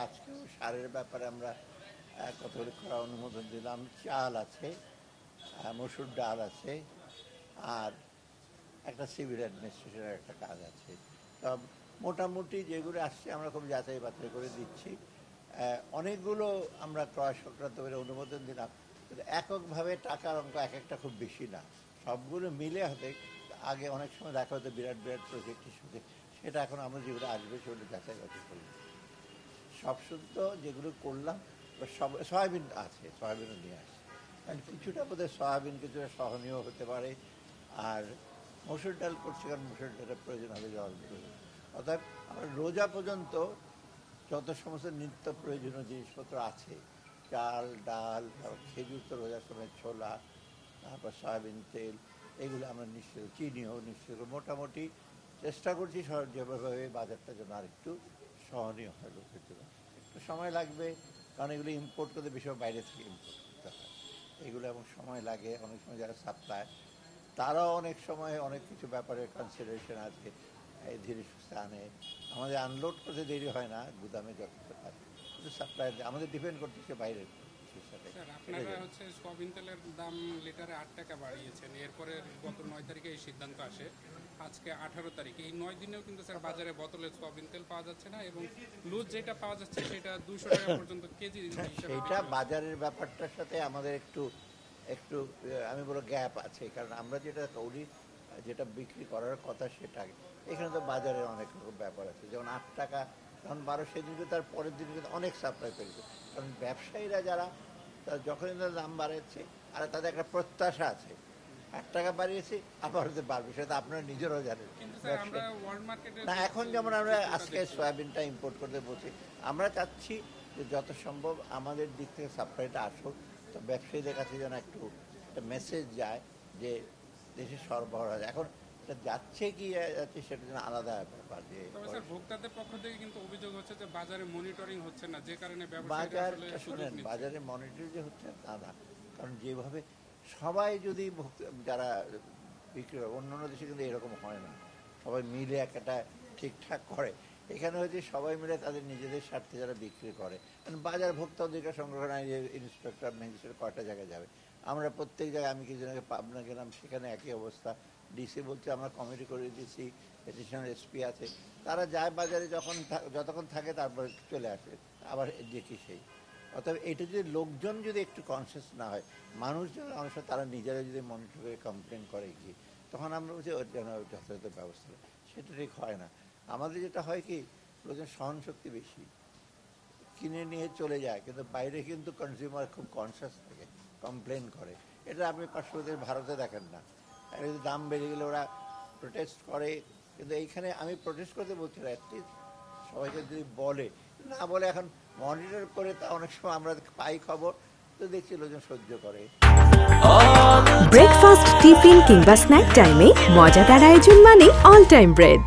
আজকেও সারের ব্যাপারে আমরা কতগুলি করা অনুমোদন দিলাম। চাল আছে, মসুর ডাল আছে, আর একটা সিভিল অ্যাডমিনিস্ট্রেশনের একটা কাজ আছে। তো মোটামুটি যেগুলো আসছে আমরা খুব যাচাই বাছাই করে দিচ্ছি। অনেকগুলো আমরা ক্রয় সংক্রান্ত করে অনুমোদন দিলাম, কিন্তু এককভাবে টাকার অঙ্ক এক একটা খুব বেশি না, সবগুলো মিলে হতে আগে অনেক সময় দেখা হতো বিরাট বিরাট প্রজেক্টের সাথে, সেটা এখন আমরা যেগুলো আসবে সেগুলো যাচাই বাছাই করি। সব শুদ্ধ যেগুলো করলাম, সব সয়াবিন আছে, সয়াবিনও নিয়ে আসছে, কারণ কিছুটা বোধহয় সয়াবিন কিছুটা সহনীয় হতে পারে। আর মসুর ডাল করছে, কারণ মসুর ডালের প্রয়োজন হবে জল প্রয়োজন। অর্থাৎ আমরা রোজা পর্যন্ত যত সমস্ত নিত্য প্রয়োজনীয় জিনিসপত্র আছে, চাল ডাল, খেজুর তো রোজার সময়, ছোলা, তারপর সয়াবিন তেল, এগুলো আমরা নিশ্চিত, চিনিও নিশ্চিত মোটামুটি চেষ্টা করছি যেভাবে বাজারটা যেন আর একটু সহনীয় হয় লোকের জন্য। একটু সময় লাগবে, কারণ এগুলো ইম্পোর্ট করতে বেশি বাইরে থেকে ইম্পোর্ট করতে হয় এগুলো, এবং সময় লাগে। অনেক সময় যারা সাপ্লাই তারাও অনেক সময় অনেক কিছু ব্যাপারে কনসিডারেশন আছে, এই ধীরে সুস্থে আনে। আমাদের আনলোড করতে দেরি হয় না, গুদামে যতটা থাকে, কিন্তু সাপ্লাই আমাদের ডিপেন্ড করতেছে বাইরের। আপনারা হচ্ছে সয়াবিন তেলের দাম লিটারে 8 টাকা বাড়িয়েছেন, এরপরে গত 9 তারিখে এই সিদ্ধান্ত আসে, আজকে 18 তারিখ। এই 9 দিনেও কিন্তু স্যার বাজারে বোতলে সয়াবিন তেল পাওয়া যাচ্ছে না, এবং লুজ যেটা পাওয়া যাচ্ছে সেটা 200 টাকা পর্যন্ত কেজি। সেইটা বাজারের ব্যাপারটার সাথে আমাদের একটু একটু আমি বলবো গ্যাপ আছে, কারণ আমরা যেটা করি, যেটা বিক্রি করার কথা সেটা, এখানে তো বাজারে অনেক রকম ব্যাপার আছে। যেমন 8 টাকা তখন 12, সেদিনকে তার পরের দিন কিন্তু অনেক সাপ্লাই পেয়েছে, কারণ ব্যবসায়ীরা যারা যখনই দাম বাড়াচ্ছে, আর তাদের একটা প্রত্যাশা আছে 8 টাকা বাড়িয়েছি আবার হতে পারবে, সেটা আপনারা নিজেরাও জানেন না। এখন যেমন আমরা আজকে সয়াবিনটা ইম্পোর্ট করতে বলছি, আমরা চাচ্ছি যে যত সম্ভব আমাদের দিক থেকে সাপ্লাইটা আসুক, তো ব্যবসায়ীদের কাছে যেন একটু একটা মেসেজ যায় যে দেশে সরবরাহ। এখন যাচ্ছে কি যাচ্ছে সেটা যেন আলাদা ব্যাপার। যে ভোক্তাদের পক্ষ থেকে কিন্তু অভিযোগ হচ্ছে যে বাজারে মনিটরিং হচ্ছে না, যে কারণে বাজারটা শোনেন, বাজারে মনিটরিং যে হচ্ছে তা না, কারণ যেভাবে সবাই যদি যারা বিক্রি করে, অন্যান্য দেশে কিন্তু এরকম হয় না, সবাই মিলে একটা ঠিকঠাক করে। এখানে হচ্ছে সবাই মিলে তাদের নিজেদের স্বার্থে যারা বিক্রি করে, কারণ বাজার ভোক্তা অধিকার সংরক্ষণ ইন্সপেক্টর ম্যাজিস্ট্রেট কয়টা জায়গায় যাবে। আমরা প্রত্যেক জায়গায়, আমি কিছুদিন আগে পাবনা গেলাম, সেখানে একই অবস্থা। ডিসি বলছে আমরা কমিটি করে দিয়েছি, এডিশনাল এসপি আছে, তারা যায় বাজারে, যতক্ষণ থাকে তারপরে চলে আসে, আবার দেখি সেই। অর্থাৎ এটা যদি লোকজন যদি একটু কনসিয়াস না হয়, মানুষ যারা অনেক সময় তারা নিজেরা যদি মনিটর করে কমপ্লেন করে কি, তখন আমরা বলছি ওর যেন যথাযথ ব্যবস্থা, সেটা ঠিক হয় না। আমাদের যেটা হয় কি, লোকজন সহনশক্তি বেশি, কিনে নিয়ে চলে যায়, কিন্তু বাইরে কিন্তু কনজিউমার খুব কনসিয়াস থাকে, কমপ্লেন করে। এটা আপনি পার্শ্ববর্তী ভারতে দেখেন না, দাম বেড়ে গেলে ওরা প্রোটেস্ট করে, কিন্তু এইখানে আমি প্রোটেস্ট করতে বলছি না, অ্যাটলিস্ট সবাইকে যদি বলে, না বলে এখন মনিটর করে, তা অনেক সময় আমরা পাই খবর, তো দেখছি লোকজন সহ্য করে। ব্রেকফাস্ট, টিফিন কিংবা স্ন্যাক টাইমে মজাদার আয়োজন মানে অল টাইম ব্রেড।